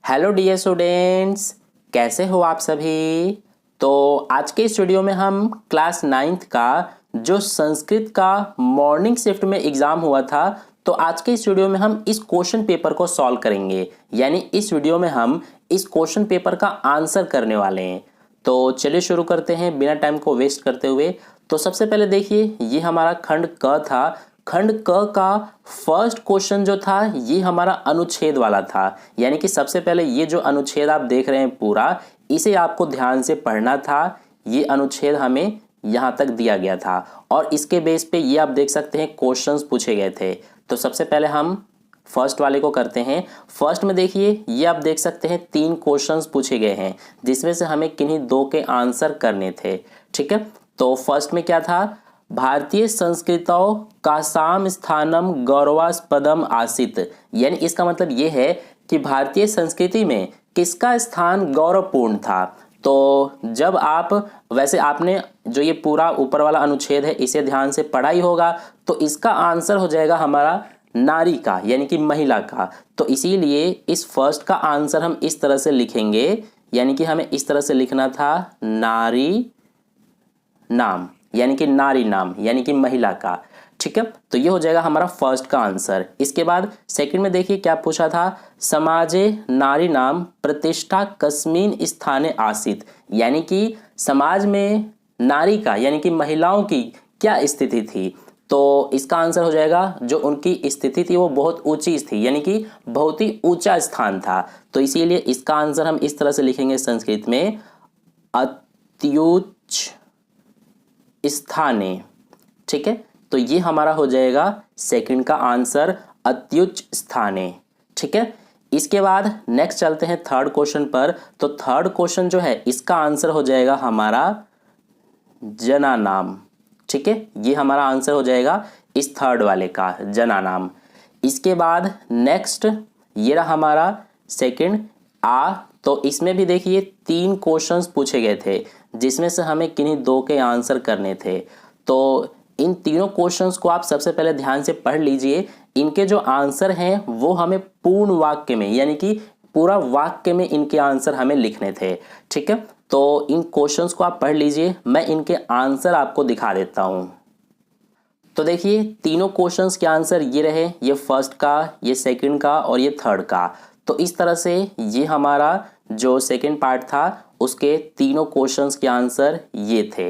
Hello dear students, कैसे हो आप सभी। तो आज के इस वीडियो में हम क्लास 9th का जो संस्कृत का मॉर्निंग शिफ्ट में एग्ज़ाम हुआ था, तो आज के इस वीडियो में हम इस क्वेश्चन पेपर को सॉल्व करेंगे। यानी इस वीडियो में हम इस क्वेश्चन पेपर का आंसर करने वाले हैं। तो चलिए शुरू करते हैं बिना टाइम को वेस्ट करते हुए। तो सबसे पहले देखिए, ये हमारा खंड क था। खंड क का फर्स्ट क्वेश्चन जो था ये हमारा अनुच्छेद वाला था। यानी कि सबसे पहले ये जो अनुच्छेद आप देख रहे हैं पूरा, इसे आपको ध्यान से पढ़ना था। ये अनुच्छेद हमें यहाँ तक दिया गया था और इसके बेस पे ये आप देख सकते हैं क्वेश्चंस पूछे गए थे। तो सबसे पहले हम फर्स्ट वाले को करते हैं। फर्स्ट में देखिए, ये आप देख सकते हैं 3 क्वेश्चंस पूछे गए हैं जिसमें से हमें किन्हीं 2 के आंसर करने थे। ठीक है, तो फर्स्ट में क्या था, भारतीय संस्कृतौ कासाम स्थानम गौरवास्पदम आसीत। यानी इसका मतलब ये है कि भारतीय संस्कृति में किसका स्थान गौरवपूर्ण था। तो जब आप वैसे आपने जो ये पूरा ऊपर वाला अनुच्छेद है इसे ध्यान से पढ़ा ही होगा, तो इसका आंसर हो जाएगा हमारा नारी का, यानी कि महिला का। तो इसीलिए इस फर्स्ट का आंसर हम इस तरह से लिखेंगे, यानी कि हमें इस तरह से लिखना था नारी नाम, यानी कि नारी नाम, यानी कि महिला का। ठीक है, तो ये हो जाएगा हमारा फर्स्ट का आंसर। इसके बाद सेकंड में देखिए क्या पूछा था, समाजे नारी नाम प्रतिष्ठा कस्मिन स्थाने आसीत। यानी कि समाज में नारी का, यानी कि महिलाओं की क्या स्थिति थी। तो इसका आंसर हो जाएगा जो उनकी स्थिति थी वो बहुत ऊंची थी, यानी कि बहुत ही ऊंचा स्थान था। तो इसीलिए इसका आंसर हम इस तरह से लिखेंगे संस्कृत में, अत्युच्च स्थाने। ठीक है, तो ये हमारा हो जाएगा सेकंड का आंसर, अत्युच्च स्थाने। ठीक है, इसके बाद नेक्स्ट चलते हैं थर्ड क्वेश्चन पर। तो थर्ड क्वेश्चन जो है इसका आंसर हो जाएगा हमारा जना नाम। ठीक है, ये हमारा आंसर हो जाएगा इस थर्ड वाले का, जना नाम। इसके बाद नेक्स्ट ये रहा हमारा सेकंड आ। तो इसमें भी देखिए 3 क्वेश्चंस पूछे गए थे जिसमें से हमें किन्हीं 2 के आंसर करने थे। तो इन तीनों क्वेश्चंस को आप सबसे पहले ध्यान से पढ़ लीजिए। इनके जो आंसर हैं वो हमें पूर्ण वाक्य में, यानी कि पूरा वाक्य में इनके आंसर हमें लिखने थे। ठीक है, तो इन क्वेश्चंस को आप पढ़ लीजिए, मैं इनके आंसर आपको दिखा देता हूं। तो देखिए तीनों क्वेश्चंस के आंसर ये रहे, ये फर्स्ट का, ये सेकंड का और ये थर्ड का। तो इस तरह से ये हमारा जो सेकंड पार्ट था उसके तीनों क्वेश्चंस के आंसर ये थे।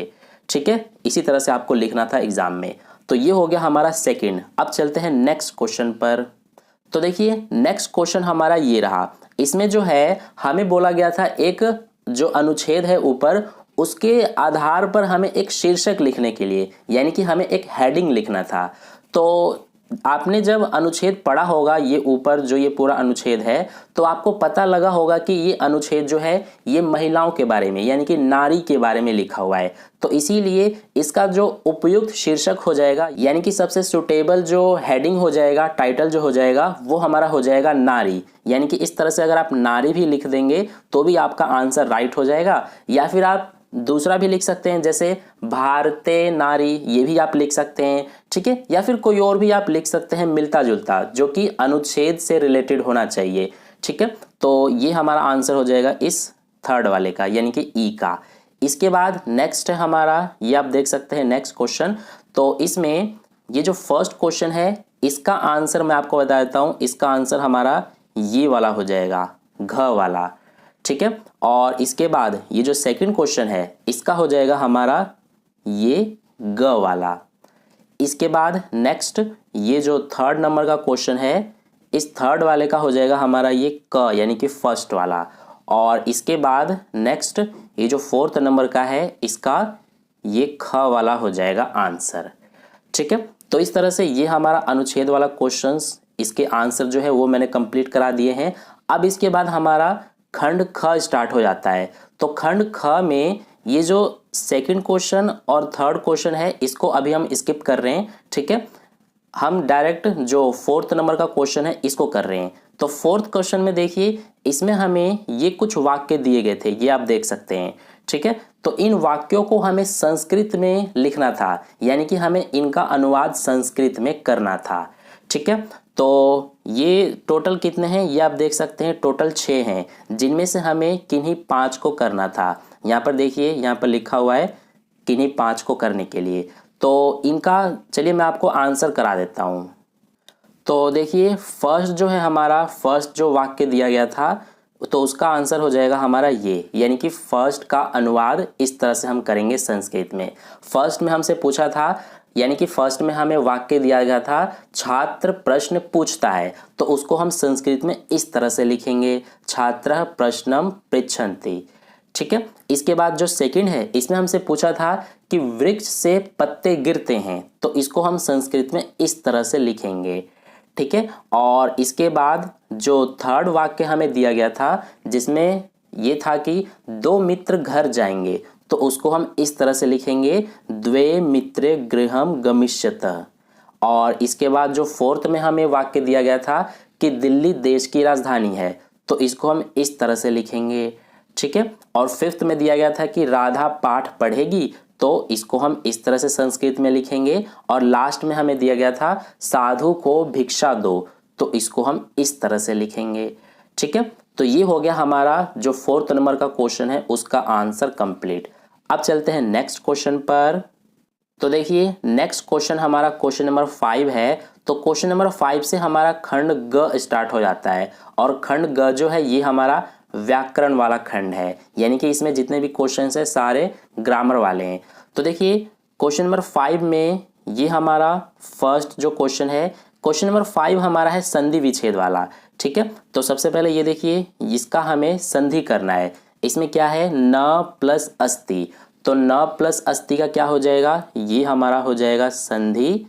ठीक है, इसी तरह से आपको लिखना था एग्जाम में। तो ये हो गया हमारा सेकंड। अब चलते हैं नेक्स्ट क्वेश्चन पर। तो देखिए नेक्स्ट क्वेश्चन हमारा ये रहा। इसमें जो है हमें बोला गया था एक जो अनुच्छेद है ऊपर, उसके आधार पर हमें एक शीर्षक लिखने के लिए, यानी कि हमें एक हेडिंग लिखना था। तो आपने जब अनुच्छेद पढ़ा होगा, ये ऊपर जो ये पूरा अनुच्छेद है, तो आपको पता लगा होगा कि ये अनुच्छेद जो है ये महिलाओं के बारे में, यानी कि नारी के बारे में लिखा हुआ है। तो इसीलिए इसका जो उपयुक्त शीर्षक हो जाएगा, यानी कि सबसे सुटेबल जो हेडिंग हो जाएगा, टाइटल जो हो जाएगा, वो हमारा हो जाएगा नारी। यानी कि इस तरह से अगर आप नारी भी लिख देंगे तो भी आपका आंसर राइट हो जाएगा। या फिर आप दूसरा भी लिख सकते हैं, जैसे भारतीय नारी, ये भी आप लिख सकते हैं। ठीक है, या फिर कोई और भी आप लिख सकते हैं मिलता जुलता, जो कि अनुच्छेद से रिलेटेड होना चाहिए। ठीक है, तो ये हमारा आंसर हो जाएगा इस थर्ड वाले का, यानी कि ई का। इसके बाद नेक्स्ट है हमारा, ये आप देख सकते हैं नेक्स्ट क्वेश्चन। तो इसमें ये जो फर्स्ट क्वेश्चन है इसका आंसर मैं आपको बता देता हूं। इसका आंसर हमारा ये वाला हो जाएगा, घ वाला। ठीक है, और इसके बाद ये जो सेकंड क्वेश्चन है इसका हो जाएगा हमारा ये ग वाला। इसके बाद नेक्स्ट ये जो थर्ड नंबर का क्वेश्चन है, इस थर्ड वाले का हो जाएगा हमारा ये क, यानी कि फर्स्ट वाला। और इसके बाद नेक्स्ट ये जो फोर्थ नंबर का है इसका ये ख वाला हो जाएगा आंसर। ठीक है, तो इस तरह से ये हमारा अनुच्छेद वाला क्वेश्चंस, इसके आंसर जो है वो मैंने कंप्लीट करा दिए हैं। अब इसके बाद हमारा खंड ख स्टार्ट हो जाता है। तो खंड ख में ये जो सेकंड क्वेश्चन और थर्ड क्वेश्चन है इसको अभी हम स्किप कर रहे हैं। ठीक है, हम डायरेक्ट जो फोर्थ नंबर का क्वेश्चन है इसको कर रहे हैं। तो फोर्थ क्वेश्चन में देखिए इसमें हमें ये कुछ वाक्य दिए गए थे, ये आप देख सकते हैं। ठीक है, तो इन वाक्यों को हमें संस्कृत में लिखना था, यानी कि हमें इनका अनुवाद संस्कृत में करना था। ठीक है, तो ये टोटल कितने हैं ये आप देख सकते हैं, टोटल 6 हैं, जिनमें से हमें किन्हीं 5 को करना था। यहाँ पर देखिए, यहाँ पर लिखा हुआ है किन्हीं 5 को करने के लिए। तो इनका चलिए मैं आपको आंसर करा देता हूँ। तो देखिए फर्स्ट जो है हमारा, फर्स्ट जो वाक्य दिया गया था तो उसका आंसर हो जाएगा हमारा ये, यानी कि फर्स्ट का अनुवाद इस तरह से हम करेंगे संस्कृत में। फर्स्ट में हमसे पूछा था, यानी कि फर्स्ट में हमें वाक्य दिया गया था छात्र प्रश्न पूछता है, तो उसको हम संस्कृत में इस तरह से लिखेंगे, छात्रः प्रश्नम पृच्छन्ति। ठीक है। इसके बाद जो सेकंड है, इसमें हमसे पूछा था कि वृक्ष से पत्ते गिरते हैं, तो इसको हम संस्कृत में इस तरह से लिखेंगे। ठीक है। और इसके बाद जो थर्ड वाक्य हमें दिया गया था, जिसमें ये था कि 2 मित्र घर जाएंगे, तो उसको हम इस तरह से लिखेंगे, द्वे मित्रे गृहम गमिष्यतः। और इसके बाद जो फोर्थ में हमें वाक्य दिया गया था कि दिल्ली देश की राजधानी है, तो इसको हम इस तरह से लिखेंगे। ठीक है। और फिफ्थ में दिया गया था कि राधा पाठ पढ़ेगी, तो इसको हम इस तरह से संस्कृत में लिखेंगे। और लास्ट में हमें दिया गया था साधु को भिक्षा दो, तो इसको हम इस तरह से लिखेंगे। ठीक है। तो ये हो गया हमारा जो 4th नंबर का क्वेश्चन है उसका आंसर कंप्लीट। अब चलते हैं नेक्स्ट क्वेश्चन पर। तो देखिए नेक्स्ट क्वेश्चन हमारा क्वेश्चन नंबर 5 है। तो क्वेश्चन नंबर 5 से हमारा खंड ग स्टार्ट हो जाता है, और खंड ग जो है ये हमारा व्याकरण वाला खंड है, यानी कि इसमें जितने भी क्वेश्चंस हैं सारे ग्रामर वाले हैं। तो देखिए क्वेश्चन नंबर 5 में ये हमारा फर्स्ट जो क्वेश्चन है, क्वेश्चन नंबर 5 हमारा है संधि विच्छेद वाला। ठीक है। तो सबसे पहले ये देखिए, इसका हमें संधि करना है। इसमें क्या है, न प्लस अस्ति, तो न प्लस अस्ति का क्या हो जाएगा, ये हमारा हो जाएगा संधि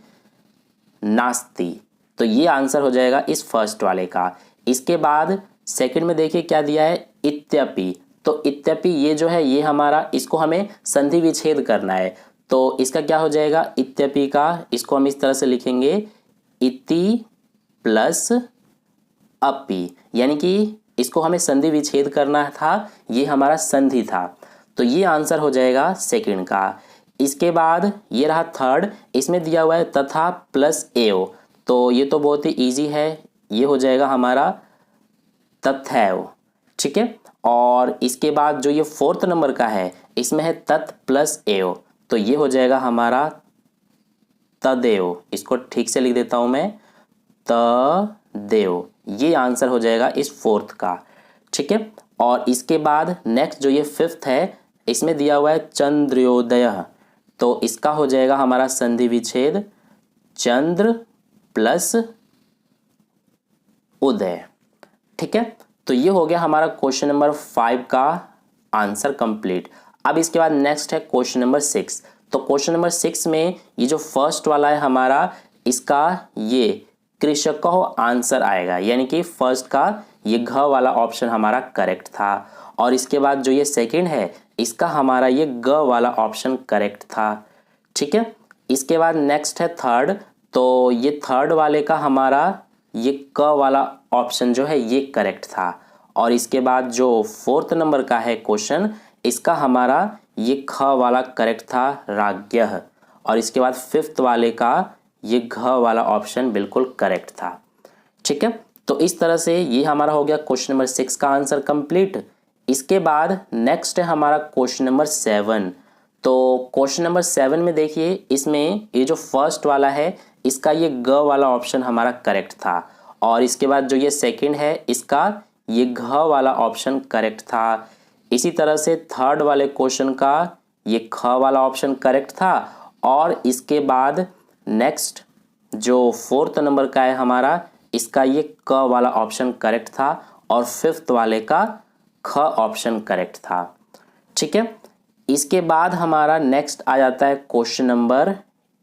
नास्ति। तो ये आंसर हो जाएगा इस फर्स्ट वाले का। इसके बाद सेकंड में देखिए क्या दिया है, इत्यपि। तो इत्यपि ये जो है ये हमारा, इसको हमें संधि विच्छेद करना है, तो इसका क्या हो जाएगा, इत्यपि का, इसको हम इस तरह से लिखेंगे, इति प्लस अपि, यानी कि इसको हमें संधि विच्छेद करना था, ये हमारा संधि था। तो ये आंसर हो जाएगा सेकंड का। इसके बाद ये रहा थर्ड, इसमें दिया हुआ है तथा प्लस एव, तो ये तो बहुत ही इजी है, ये हो जाएगा हमारा तथैव। ठीक है। और इसके बाद जो ये 4th नंबर का है, इसमें है तत् प्लस एव, तो ये हो जाएगा हमारा तदेव। इसको ठीक से लिख देता हूं मैं, तदेव। ये आंसर हो जाएगा इस 4th का। ठीक है। और इसके बाद नेक्स्ट जो ये 5th है, इसमें दिया हुआ है चंद्रोदय, तो इसका हो जाएगा हमारा संधि विच्छेद चंद्र प्लस उदय। ठीक है। तो ये हो गया हमारा क्वेश्चन नंबर 5 का आंसर कंप्लीट। अब इसके बाद नेक्स्ट है क्वेश्चन नंबर 6। तो क्वेश्चन नंबर 6 में ये जो फर्स्ट वाला है हमारा, इसका ये कृषकों आंसर आएगा, यानी कि फर्स्ट का ये घ वाला ऑप्शन हमारा करेक्ट था। और इसके बाद जो ये सेकंड है, इसका हमारा ये ग वाला ऑप्शन करेक्ट था। ठीक है। इसके बाद नेक्स्ट है थर्ड, तो ये थर्ड वाले का हमारा ये क वाला ऑप्शन जो है ये करेक्ट था। और इसके बाद जो 4th नंबर का है क्वेश्चन, इसका हमारा ये ख वाला करेक्ट था, राज्ञः। और इसके बाद 5th वाले का ये घ वाला ऑप्शन बिल्कुल करेक्ट था। ठीक है। तो इस तरह से ये हमारा हो गया क्वेश्चन नंबर 6 का आंसर कंप्लीट। इसके बाद नेक्स्ट है हमारा क्वेश्चन नंबर 7। तो क्वेश्चन नंबर 7 में देखिए, इसमें ये जो फर्स्ट वाला है, इसका ये ग वाला ऑप्शन हमारा करेक्ट था। और इसके बाद जो ये सेकंड है, इसका ये घ वाला ऑप्शन करेक्ट था। इसी तरह से थर्ड वाले क्वेश्चन का ये ख वाला ऑप्शन करेक्ट था। और इसके बाद नेक्स्ट जो 4th नंबर का है हमारा, इसका ये क वाला ऑप्शन करेक्ट था। और 5th वाले का ख ऑप्शन करेक्ट था। ठीक है। इसके बाद हमारा नेक्स्ट आ जाता है क्वेश्चन नंबर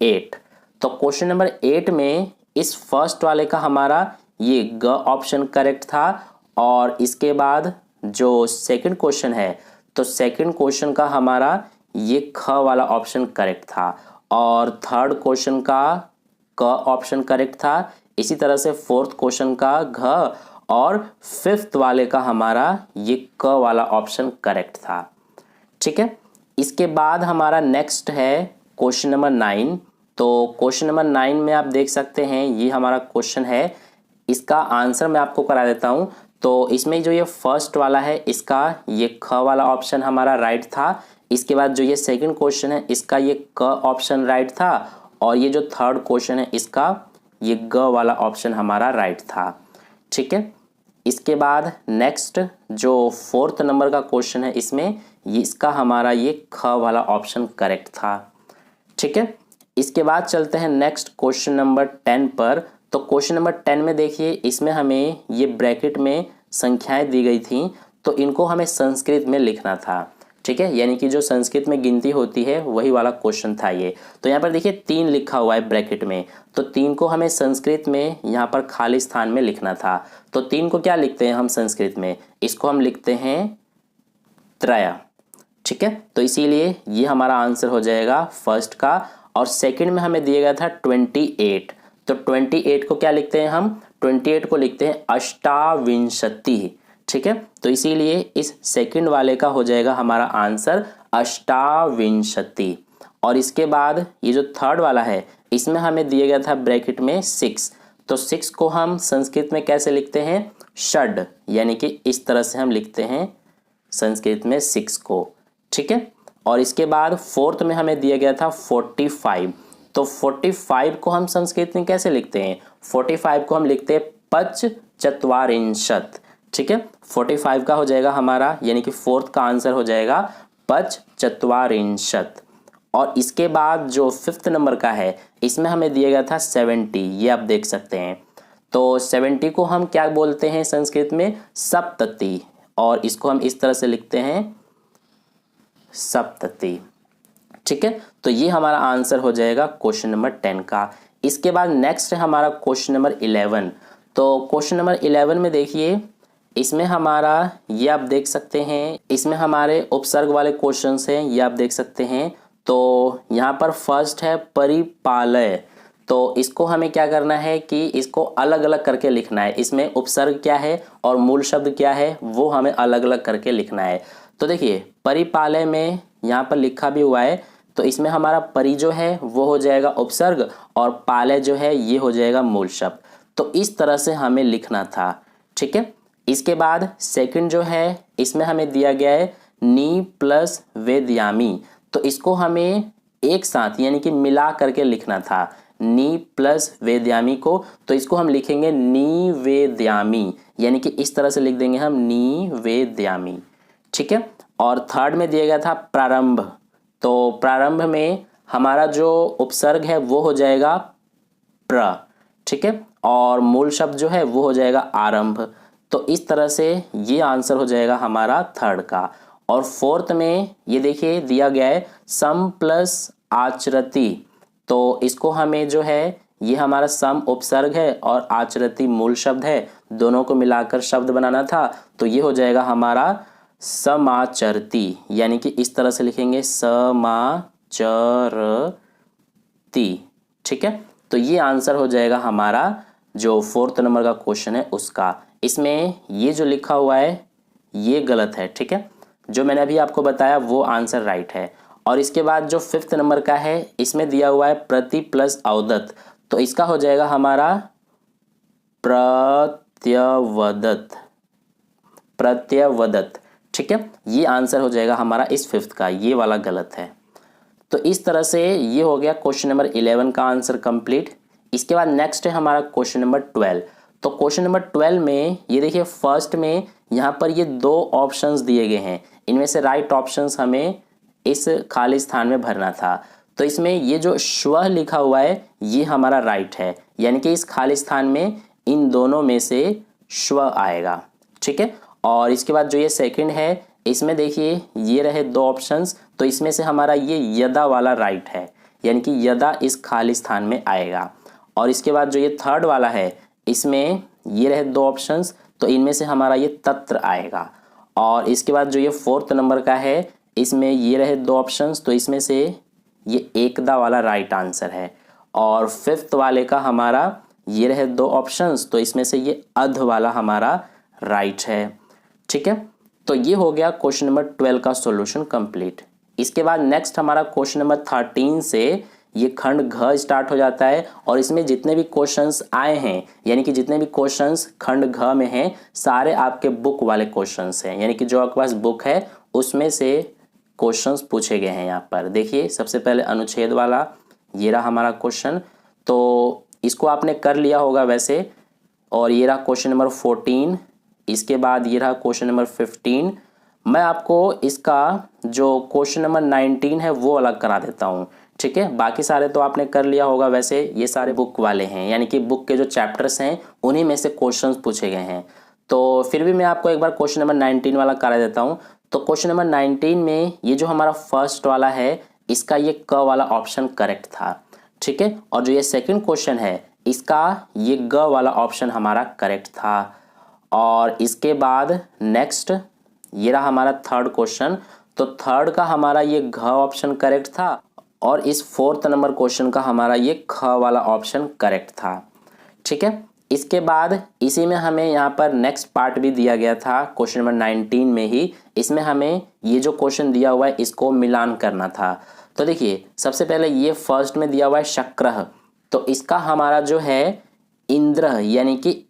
8। तो क्वेश्चन नंबर 8 में इस फर्स्ट वाले का हमारा ये ग ऑप्शन करेक्ट था। और इसके बाद जो सेकंड क्वेश्चन है, तो सेकंड क्वेश्चन का हमारा ये ख वाला ऑप्शन करेक्ट था। और थर्ड क्वेश्चन का क ऑप्शन करेक्ट था। इसी तरह से 4th क्वेश्चन का घ, और 5th वाले का हमारा ये क वाला ऑप्शन करेक्ट था। ठीक है। इसके बाद हमारा नेक्स्ट है क्वेश्चन नंबर 9। तो क्वेश्चन नंबर 9 में आप देख सकते हैं, ये हमारा क्वेश्चन है इसका आंसर मैं आपको करा देता हूँ। तो इसमें जो ये फर्स्ट वाला है इसका ये ख वाला ऑप्शन हमारा राइट था। इसके बाद जो ये सेकंड क्वेश्चन है इसका ये क ऑप्शन राइट था, और ये जो थर्ड क्वेश्चन है इसका ये ग वाला ऑप्शन हमारा राइट था। ठीक है, इसके बाद नेक्स्ट जो फोर्थ नंबर का क्वेश्चन है इसमें इसका हमारा ये ख वाला ऑप्शन करेक्ट था। ठीक है, इसके बाद चलते हैं नेक्स्ट क्वेश्चन नंबर 10 पर। तो क्वेश्चन नंबर 10 में देखिए, इसमें हमें ये ब्रैकेट में संख्याएं दी गई थी, तो इनको हमें संस्कृत में लिखना था। ठीक है, यानी कि जो संस्कृत में गिनती होती है वही वाला क्वेश्चन था ये। तो यहाँ पर देखिए 3 लिखा हुआ है ब्रैकेट में, तो 3 को हमें संस्कृत में यहाँ पर खाली स्थान में लिखना था। तो 3 को क्या लिखते हैं हम संस्कृत में, इसको हम लिखते हैं त्रय। ठीक है, तो इसीलिए ये हमारा आंसर हो जाएगा फर्स्ट का। और सेकंड में हमें दिया गया था 28, तो 28 को क्या लिखते हैं हम, 28 को लिखते हैं अष्टाविंशति। ठीक है, तो इसीलिए इस सेकंड वाले का हो जाएगा हमारा आंसर अष्टाविंशति। और इसके बाद ये जो थर्ड वाला है इसमें हमें दिया गया था ब्रैकेट में 6, तो 6 को हम संस्कृत में कैसे लिखते हैं, षड, यानी कि इस तरह से हम लिखते हैं संस्कृत में 6 को। ठीक है, और इसके बाद फोर्थ में हमें दिया गया था 45, तो 45 को हम संस्कृत में कैसे लिखते हैं, 45 को हम लिखते हैं पचचत्वारिंशत्। ठीक है, 45 का हो जाएगा हमारा, यानी कि फोर्थ का आंसर हो जाएगा पचचत्वारिंशत्। और इसके बाद जो फिफ्थ नंबर का है इसमें हमें दिया गया था 70, ये आप देख सकते हैं। तो 70 को हम क्या बोलते हैं संस्कृत में, सप्तति, और इसको हम इस तरह से लिखते हैं सप्तति। ठीक है, तो ये हमारा आंसर हो जाएगा क्वेश्चन नंबर 10 का। इसके बाद नेक्स्ट है हमारा क्वेश्चन नंबर 11। तो क्वेश्चन नंबर 11 में देखिए, इसमें हमारा ये आप देख सकते हैं, इसमें हमारे उपसर्ग वाले क्वेश्चंस हैं, ये आप देख सकते हैं। तो यहाँ पर फर्स्ट है परिपालय, तो इसको हमें क्या करना है कि इसको अलग अलग करके लिखना है। इसमें उपसर्ग क्या है और मूल शब्द क्या है वो हमें अलग अलग करके लिखना है। तो देखिए परिपालय में यहाँ पर लिखा भी हुआ है, तो इसमें हमारा परि जो है वो हो जाएगा उपसर्ग और पालय जो है ये हो जाएगा मूल शब्द। तो इस तरह से हमें लिखना था। ठीक है, इसके बाद सेकंड जो है इसमें हमें दिया गया है नी प्लस वेदयामी, तो इसको हमें एक साथ यानी कि मिला करके लिखना था, नी प्लस वेदयामी को। तो इसको हम लिखेंगे नी वेदयामी, यानी कि इस तरह से लिख देंगे हम नी वेदयामी। ठीक है, और थर्ड में दिया गया था प्रारंभ, तो प्रारंभ में हमारा जो उपसर्ग है वो हो जाएगा प्र। ठीक है, और मूल शब्द जो है वो हो जाएगा आरंभ। तो इस तरह से ये आंसर हो जाएगा हमारा थर्ड का। और फोर्थ में ये देखिए दिया गया है सम प्लस आचरति, तो इसको हमें जो है ये हमारा सम उपसर्ग है और आचरति मूल शब्द है, दोनों को मिलाकर शब्द बनाना था। तो ये हो जाएगा हमारा समाचरति, यानी कि इस तरह से लिखेंगे समाचरति। ठीक है, तो ये आंसर हो जाएगा हमारा जो फोर्थ नंबर का क्वेश्चन है उसका। इसमें ये जो लिखा हुआ है ये गलत है। ठीक है, जो मैंने अभी आपको बताया वो आंसर राइट है। और इसके बाद जो फिफ्थ नंबर का है इसमें दिया हुआ है प्रति प्लस अवदत, तो इसका हो जाएगा हमारा प्रत्यवदत, प्रत्यवदत। ठीक है, ये आंसर हो जाएगा हमारा इस फिफ्थ का, ये वाला गलत है। तो इस तरह से ये हो गया क्वेश्चन नंबर 11 का आंसर कंप्लीट। इसके बाद नेक्स्ट है हमारा क्वेश्चन नंबर 12। तो क्वेश्चन नंबर 12 में ये देखिए फर्स्ट में यहाँ पर ये 2 ऑप्शंस दिए गए हैं, इनमें से राइट ऑप्शंस हमें इस खाली स्थान में भरना था। तो इसमें ये जो श्व लिखा हुआ है ये हमारा राइट है, यानी कि इस खाली स्थान में इन दोनों में से श्व आएगा। ठीक है, और इसके बाद जो ये सेकंड है इसमें देखिए ये रहे 2 ऑप्शंस, तो इसमें से हमारा ये यदा वाला राइट है, यानी कि यदा इस खाली स्थान में आएगा। और इसके बाद जो ये थर्ड वाला है इसमें ये रहे 2 ऑप्शंस, तो इनमें से हमारा ये तत्र आएगा। और इसके बाद जो ये फोर्थ नंबर का है इसमें ये रहे 2 ऑप्शंस, तो इसमें से ये एकदा वाला राइट आंसर है। और फिफ्थ वाले का हमारा ये रहे 2 ऑप्शंस, तो इसमें से ये अध वाला हमारा राइट है। ठीक है, तो ये हो गया क्वेश्चन नंबर 12 का सॉल्यूशन कंप्लीट। इसके बाद नेक्स्ट हमारा क्वेश्चन नंबर 13 से ये खंड घ स्टार्ट हो जाता है और इसमें जितने भी क्वेश्चंस आए हैं यानी कि जितने भी क्वेश्चंस खंड घ में हैं सारे आपके बुक वाले क्वेश्चंस हैं, यानी कि जो आपके पास बुक है उसमें से क्वेश्चंस पूछे गए हैं। यहाँ पर देखिए सबसे पहले अनुच्छेद वाला ये रहा हमारा क्वेश्चन, तो इसको आपने कर लिया होगा वैसे। और ये रहा क्वेश्चन नंबर 14, इसके बाद ये रहा क्वेश्चन नंबर 15। मैं आपको इसका जो क्वेश्चन नंबर 19 है वो अलग करा देता हूँ, ठीक है। बाकी सारे तो आपने कर लिया होगा वैसे, ये सारे बुक वाले हैं यानी कि बुक के जो चैप्टर्स हैं उन्हीं में से क्वेश्चंस पूछे गए हैं। तो फिर भी मैं आपको एक बार क्वेश्चन नंबर 19 वाला करा देता हूँ। तो क्वेश्चन नंबर 19 में ये जो हमारा फर्स्ट वाला है इसका ये क वाला ऑप्शन करेक्ट था, ठीक है। और जो ये सेकंड क्वेश्चन है इसका ये ग वाला ऑप्शन हमारा करेक्ट था। और इसके बाद नेक्स्ट ये रहा हमारा थर्ड क्वेश्चन, तो थर्ड का हमारा ये घ ऑप्शन करेक्ट था और इस फोर्थ नंबर क्वेश्चन का हमारा ये ख वाला ऑप्शन करेक्ट था, ठीक है। इसके बाद इसी में हमें यहाँ पर नेक्स्ट पार्ट भी दिया गया था क्वेश्चन नंबर 19 में ही, इसमें हमें ये जो क्वेश्चन दिया हुआ है इसको मिलान करना था। तो देखिए सबसे पहले ये फर्स्ट में दिया हुआ है शक्रः, तो इसका हमारा जो है इंद्र यानी कि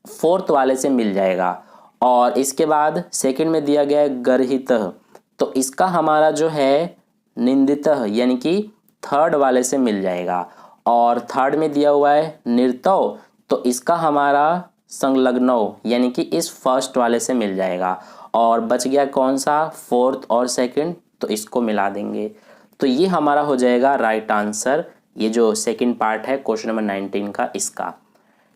फोर्थ वाले से मिल जाएगा। और इसके बाद सेकंड में दिया गया है गर्हितः, तो इसका हमारा जो है निंदितः यानी कि थर्ड वाले से मिल जाएगा। और थर्ड में दिया हुआ है निर्तौ, तो इसका हमारा संलग्नौ यानी कि इस फर्स्ट वाले से मिल जाएगा। और बच गया कौन सा, फोर्थ और सेकंड, तो इसको मिला देंगे। तो ये हमारा हो जाएगा राइट आंसर, ये जो सेकंड पार्ट है क्वेश्चन नंबर 19 का इसका,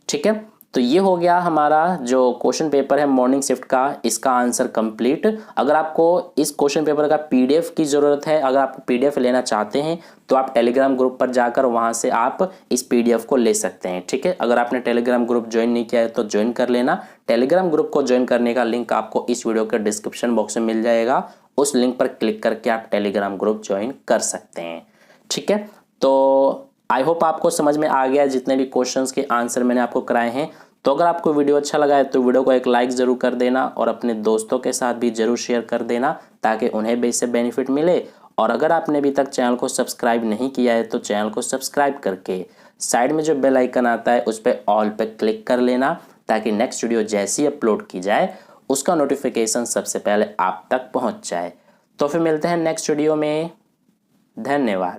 ठीक है। तो ये हो गया हमारा जो क्वेश्चन पेपर है मॉर्निंग शिफ्ट का, इसका आंसर कंप्लीट। अगर आपको इस क्वेश्चन पेपर का पीडीएफ की ज़रूरत है, अगर आप पीडीएफ लेना चाहते हैं तो आप टेलीग्राम ग्रुप पर जाकर वहां से आप इस पीडीएफ को ले सकते हैं, ठीक है। अगर आपने टेलीग्राम ग्रुप ज्वाइन नहीं किया है तो ज्वाइन कर लेना। टेलीग्राम ग्रुप को ज्वाइन करने का लिंक आपको इस वीडियो के डिस्क्रिप्शन बॉक्स में मिल जाएगा, उस लिंक पर क्लिक करके आप टेलीग्राम ग्रुप ज्वाइन कर सकते हैं, ठीक है। तो आई होप आपको समझ में आ गया जितने भी क्वेश्चंस के आंसर मैंने आपको कराए हैं। तो अगर आपको वीडियो अच्छा लगा है तो वीडियो को एक लाइक ज़रूर कर देना और अपने दोस्तों के साथ भी ज़रूर शेयर कर देना ताकि उन्हें भी इससे बेनिफिट मिले। और अगर आपने अभी तक चैनल को सब्सक्राइब नहीं किया है तो चैनल को सब्सक्राइब करके साइड में जो बेल आइकन आता है उस पर ऑल पे क्लिक कर लेना ताकि नेक्स्ट वीडियो जैसी अपलोड की जाए उसका नोटिफिकेशन सबसे पहले आप तक पहुँच जाए। तो फिर मिलते हैं नेक्स्ट वीडियो में, धन्यवाद।